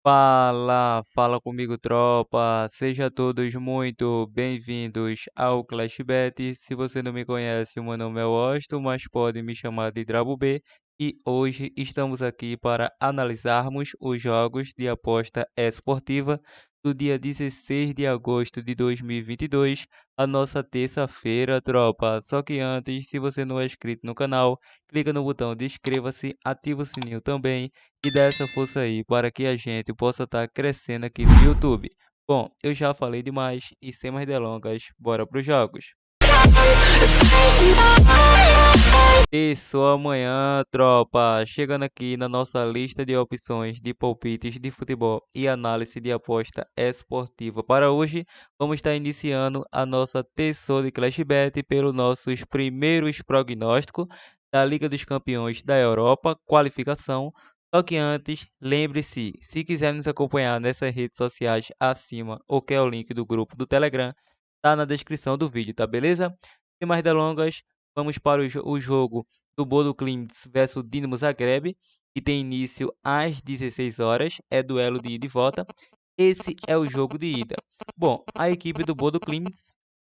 Fala comigo, tropa. Seja todos muito bem-vindos ao Clash Bet. Se você não me conhece, o meu nome é Washington, mas pode me chamar de Drabo B. E hoje estamos aqui para analisarmos os jogos de aposta esportiva do dia 16 de agosto de 2022, a nossa terça-feira, tropa. Só que antes, se você não é inscrito no canal, clica no botão de inscreva-se, ativa o sininho também e dá essa força aí para que a gente possa estar crescendo aqui no YouTube. Bom, eu já falei demais e sem mais delongas, bora para os jogos. E só amanhã, tropa, chegando aqui na nossa lista de opções de palpites de futebol e análise de aposta esportiva. Para hoje, vamos estar iniciando a nossa terça de Clash Bet pelos nossos primeiros prognósticos da Liga dos Campeões da Europa, qualificação. Só que antes, lembre-se, se quiser nos acompanhar nessas redes sociais acima, ou quer o link do grupo do Telegram, tá na descrição do vídeo, tá beleza? Sem mais delongas, vamos para o jogo do Bodo Glimt versus Dinamo Zagreb, que tem início às 16 horas, é duelo de ida e volta. Esse é o jogo de ida. Bom, a equipe do Bodo Glimt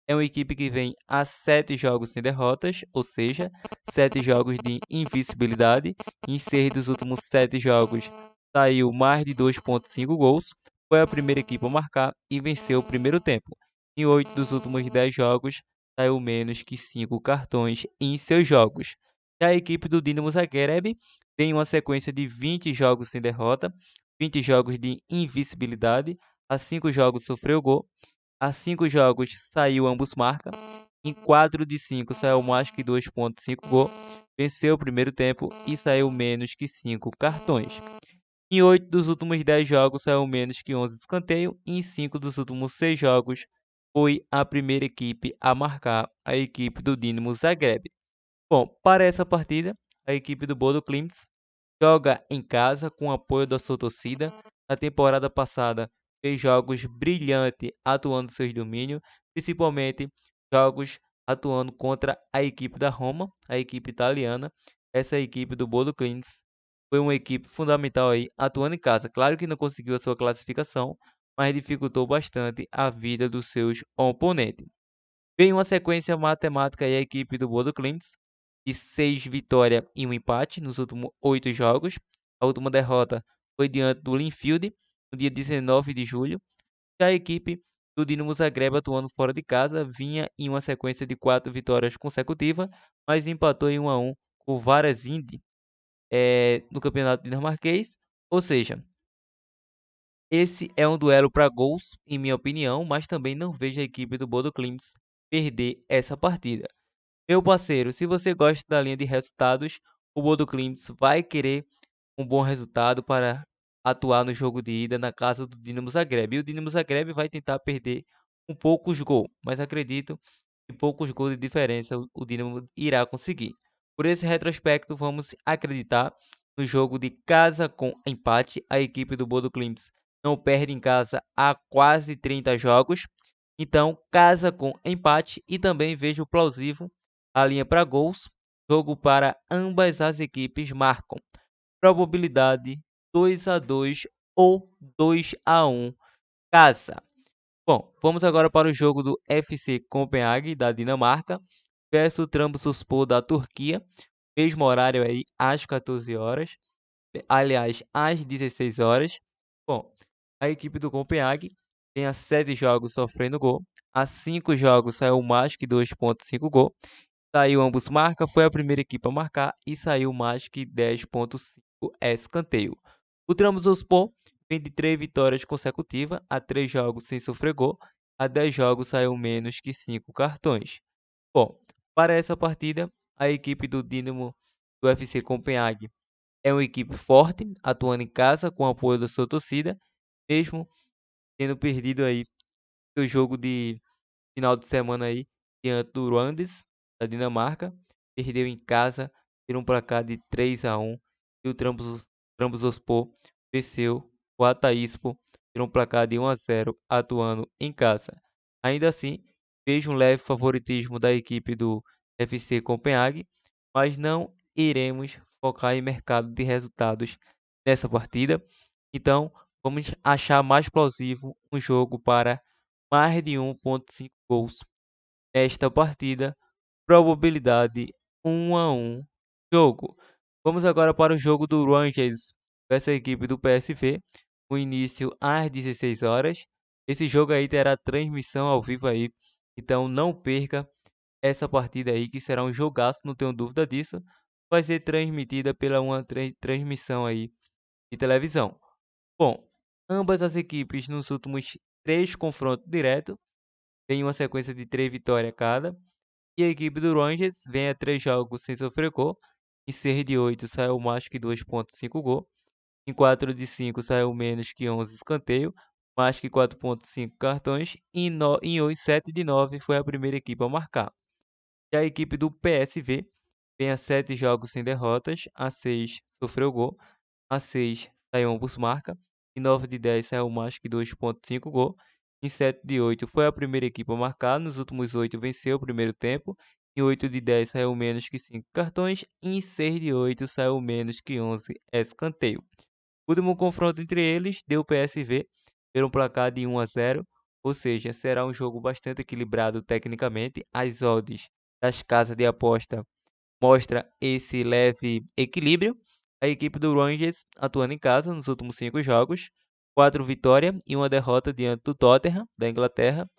é uma equipe que vem a 7 jogos sem derrotas, ou seja, 7 jogos de invencibilidade. Em 6 dos últimos 7 jogos, saiu mais de 2,5 gols. Foi a primeira equipe a marcar e venceu o primeiro tempo. Em 8 dos últimos 10 jogos, saiu menos que 5 cartões em seus jogos. Já a equipe do Dinamo Zagreb tem uma sequência de 20 jogos sem derrota, 20 jogos de invencibilidade, a 5 jogos sofreu gol, a 5 jogos saiu ambos marca, em 4 de 5 saiu mais que 2,5 gol, venceu o primeiro tempo e saiu menos que 5 cartões. Em 8 dos últimos 10 jogos saiu menos que 11 escanteio e em 5 dos últimos 6 jogos foi a primeira equipe a marcar, a equipe do Dinamo Zagreb. Bom, para essa partida, a equipe do Bodo Glimt joga em casa com o apoio da sua torcida. Na temporada passada, fez jogos brilhantes atuando seus domínios, principalmente jogos atuando contra a equipe da Roma, a equipe italiana. Essa equipe do Bodo Glimt foi uma equipe fundamental aí atuando em casa. Claro que não conseguiu a sua classificação, mas dificultou bastante a vida dos seus oponentes. Vem uma sequência matemática aí a equipe do Bodo Glimt de 6 vitórias e um empate nos últimos 8 jogos. A última derrota foi diante do Linfield no dia 19 de julho. Já a equipe do Dinamo Zagreb atuando fora de casa vinha em uma sequência de 4 vitórias consecutivas, mas empatou em 1-1 com o Varesinde no campeonato dinamarquês. Ou seja, esse é um duelo para gols, em minha opinião, mas também não vejo a equipe do Bodo Glimt perder essa partida. Meu parceiro, se você gosta da linha de resultados, o Bodo Glimt vai querer um bom resultado para atuar no jogo de ida na casa do Dinamo Zagreb. E o Dinamo Zagreb vai tentar perder um poucos gols, mas acredito que poucos gols de diferença o Dinamo irá conseguir. Por esse retrospecto, vamos acreditar no jogo de casa com empate. A equipe do Bodo Glimt não perde em casa há quase 30 jogos. Então, casa com empate e também vejo plausível a linha para gols. Jogo para ambas as equipes marcam. Probabilidade 2-2 ou 2-1 casa. Bom, vamos agora para o jogo do FC Copenhague da Dinamarca versus Trabzonspor da Turquia. Mesmo horário aí às 14 horas. Aliás, às 16 horas. Bom, a equipe do Copenhague tem a 7 jogos sofrendo gol. A 5 jogos saiu mais que 2,5 gol. Saiu ambos marca, foi a primeira equipe a marcar e saiu mais que 10,5 escanteio. O Trabzonspor vem de 3 vitórias consecutivas, a 3 jogos sem sofrer gol, a 10 jogos saiu menos que 5 cartões. Bom, para essa partida, a equipe do Dinamo do FC Copenhague é uma equipe forte, atuando em casa com o apoio da sua torcida, mesmo tendo perdido aí seu jogo de final de semana aí diante do Randers da Dinamarca, perdeu em casa por um placar de 3-1 e o Trabzonspor venceu o Hatayspor por um placar de 1-0 atuando em casa. Ainda assim, vejo um leve favoritismo da equipe do FC Copenhague, mas não iremos focar em mercado de resultados nessa partida. Então, vamos achar mais plausível um jogo para mais de 1,5 gols. Nesta partida, probabilidade 1-1 jogo. Vamos agora para o jogo do Rangers versus a equipe do PSV. O início às 16 horas. Esse jogo aí terá transmissão ao vivo aí. Então não perca essa partida aí, que será um jogaço, não tenho dúvida disso. Vai ser transmitida pela uma transmissão aí de televisão. Bom, ambas as equipes nos últimos 3 confrontos diretos têm uma sequência de 3 vitórias cada. E a equipe do Rangers vem a 3 jogos sem sofrer gol. Em 6 de 8 saiu mais que 2,5 gol. Em 4 de 5 saiu menos que 11 escanteio, mais que 4,5 cartões. E em 7 de 9 foi a primeira equipe a marcar. Já a equipe do PSV vem a 7 jogos sem derrotas. A 6 sofreu gol. A 6 saiu ambos marca. Em 9 de 10 saiu mais que 2,5 gol. Em 7 de 8 foi a primeira equipe a marcar. Nos últimos 8 venceu o primeiro tempo. Em 8 de 10 saiu menos que 5 cartões. E em 6 de 8 saiu menos que 11 escanteio. O último confronto entre eles deu PSV pelo placar de 1-0. Ou seja, será um jogo bastante equilibrado tecnicamente. As odds das casas de aposta mostra esse leve equilíbrio. A equipe do Rangers atuando em casa nos últimos 5 jogos, 4 vitórias e 1 derrota diante do Tottenham, da Inglaterra.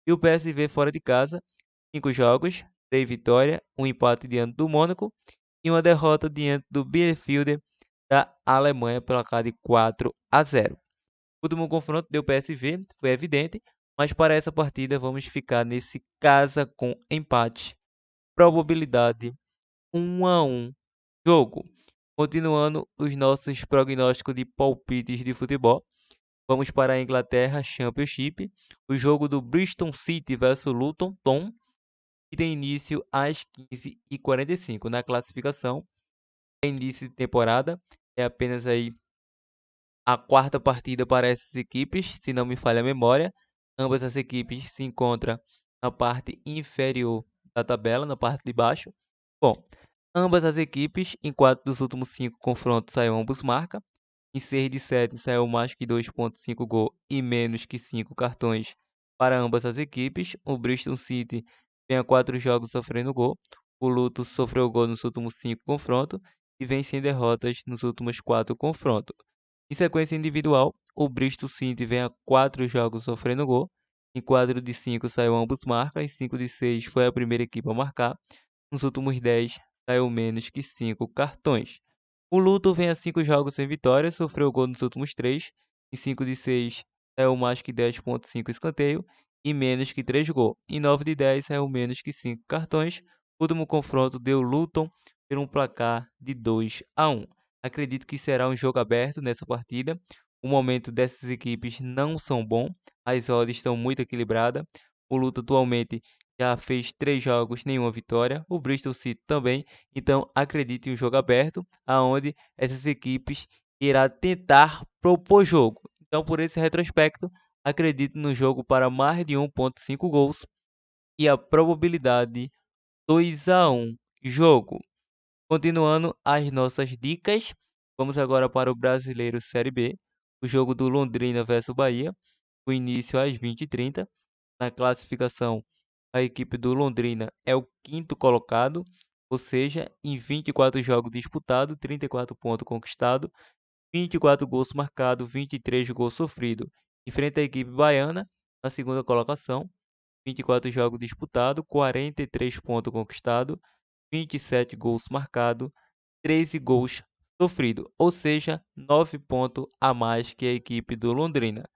E o PSV fora de casa, 5 jogos, 3 vitórias, 1 empate diante do Mônaco e 1 derrota diante do Bielefeld da Alemanha, placar de 4-0. O último confronto deu PSV, foi evidente, mas para essa partida vamos ficar nesse casa com empate. Probabilidade 1-1 jogo. Continuando os nossos prognósticos de palpites de futebol, vamos para a Inglaterra Championship, o jogo do Bristol City versus Luton Town, que tem início às 15h45. Na classificação, é início de temporada, é apenas aí a quarta partida para essas equipes, se não me falha a memória. Ambas as equipes se encontram na parte inferior da tabela, na parte de baixo. Bom, ambas as equipes, em 4 dos últimos 5 confrontos, saiu ambos marca. Em 6 de 7 saiu mais que 2,5 gol e menos que 5 cartões para ambas as equipes. O Bristol City vem a 4 jogos sofrendo gol. O Luton sofreu gol nos últimos 5 confrontos e vem sem derrotas nos últimos 4 confrontos. Em sequência individual, o Bristol City vem a 4 jogos sofrendo gol. Em 4 de 5 saiu ambos marca. Em 5 de 6 foi a primeira equipe a marcar. Nos últimos 10 saiu menos que 5 cartões. O Luton vem a 5 jogos sem vitória, sofreu gol nos últimos 3. Em 5 de 6 saiu mais que 10,5 escanteio e menos que 3 gols. Em 9 de 10 saiu menos que 5 cartões. O último confronto deu Luton por um placar de 2-1. Acredito que será um jogo aberto nessa partida. O momento dessas equipes não são bons, as odds estão muito equilibradas. O Luton atualmente já fez 3 jogos, nenhuma vitória. O Bristol City também. Então acredito em um jogo aberto, aonde essas equipes irá tentar propor jogo. Então, por esse retrospecto, acredito no jogo para mais de 1,5 gols e a probabilidade 2-1 jogo. Continuando as nossas dicas, vamos agora para o Brasileiro Série B, o jogo do Londrina versus Bahia, o início às 20h30. Na classificação, a equipe do Londrina é o quinto colocado, ou seja, em 24 jogos disputados, 34 pontos conquistados, 24 gols marcados, 23 gols sofridos. Enfrenta a equipe baiana, na segunda colocação, 24 jogos disputados, 43 pontos conquistados, 27 gols marcados, 13 gols sofridos, ou seja, 9 pontos a mais que a equipe do Londrina.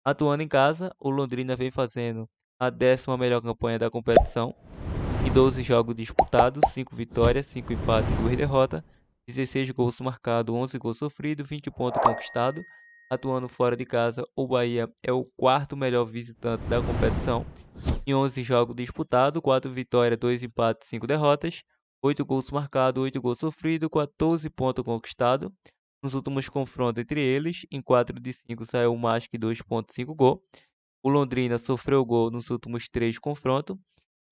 Atuando em casa, o Londrina vem fazendo a 10ª melhor campanha da competição. Em 12 jogos disputados, 5 vitórias, 5 empates e 2 derrotas, 16 gols marcados, 11 gols sofridos, 20 pontos conquistados. Atuando fora de casa, o Bahia é o quarto melhor visitante da competição. Em 11 jogos disputados, 4 vitórias, 2 empates, 5 derrotas, 8 gols marcados, 8 gols sofridos, 14 pontos conquistados. Nos últimos confrontos entre eles, em 4 de 5 saiu mais que 2,5 gols. O Londrina sofreu gol nos últimos 3 confrontos.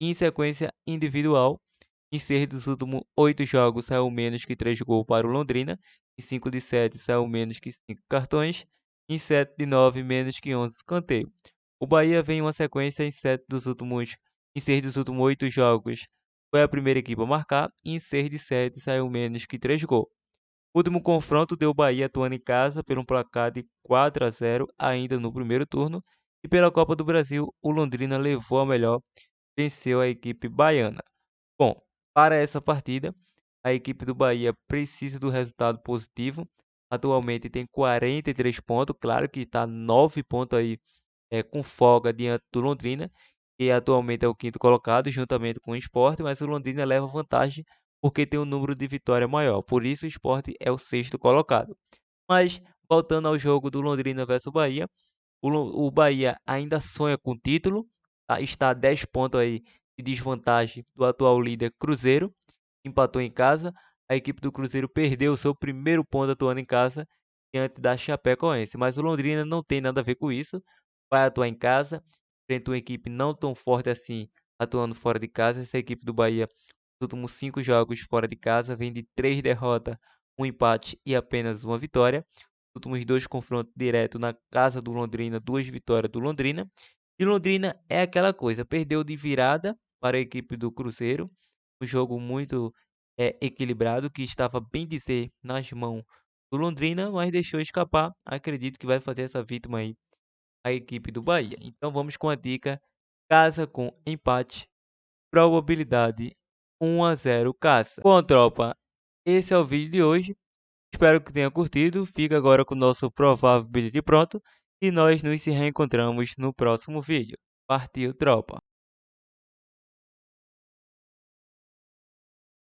E em sequência individual, em 6 dos últimos 8 jogos saiu menos que 3 gols para o Londrina. Em 5 de 7 saiu menos que 5 cartões. em 7 de 9, menos que 11 escanteio. O Bahia vem em uma sequência em 6 dos últimos 8 jogos. Foi a primeira equipe a marcar e em 6 de 7 saiu menos que 3 gols. O último confronto deu o Bahia atuando em casa por um placar de 4-0 ainda no primeiro turno. E pela Copa do Brasil, o Londrina levou a melhor, venceu a equipe baiana. Bom, para essa partida, a equipe do Bahia precisa do resultado positivo. Atualmente tem 43 pontos, claro que está 9 pontos aí com folga diante do Londrina, que atualmente é o quinto colocado, juntamente com o Sport, mas o Londrina leva vantagem porque tem um número de vitória maior. Por isso o Sport é o sexto colocado. Mas, voltando ao jogo do Londrina versus Bahia, o Bahia ainda sonha com o título, tá? Está a 10 pontos aí de desvantagem do atual líder Cruzeiro, empatou em casa. A equipe do Cruzeiro perdeu o seu primeiro ponto atuando em casa diante da Chapecoense, mas o Londrina não tem nada a ver com isso. Vai atuar em casa, frente a uma equipe não tão forte assim, atuando fora de casa. Essa equipe do Bahia, nos últimos 5 jogos fora de casa, vem de 3 derrotas, um empate e apenas uma vitória. Os últimos 2 confrontos diretos na casa do Londrina, 2 vitórias do Londrina. E Londrina é aquela coisa, perdeu de virada para a equipe do Cruzeiro. Um jogo muito equilibrado, que estava bem dizer nas mãos do Londrina, mas deixou escapar. Acredito que vai fazer essa vítima aí a equipe do Bahia. Então vamos com a dica: casa com empate, probabilidade 1-0 casa. Bom, tropa, esse é o vídeo de hoje. Espero que tenha curtido. Fica agora com o nosso provável bilhete pronto e nós nos reencontramos no próximo vídeo. Partiu, tropa!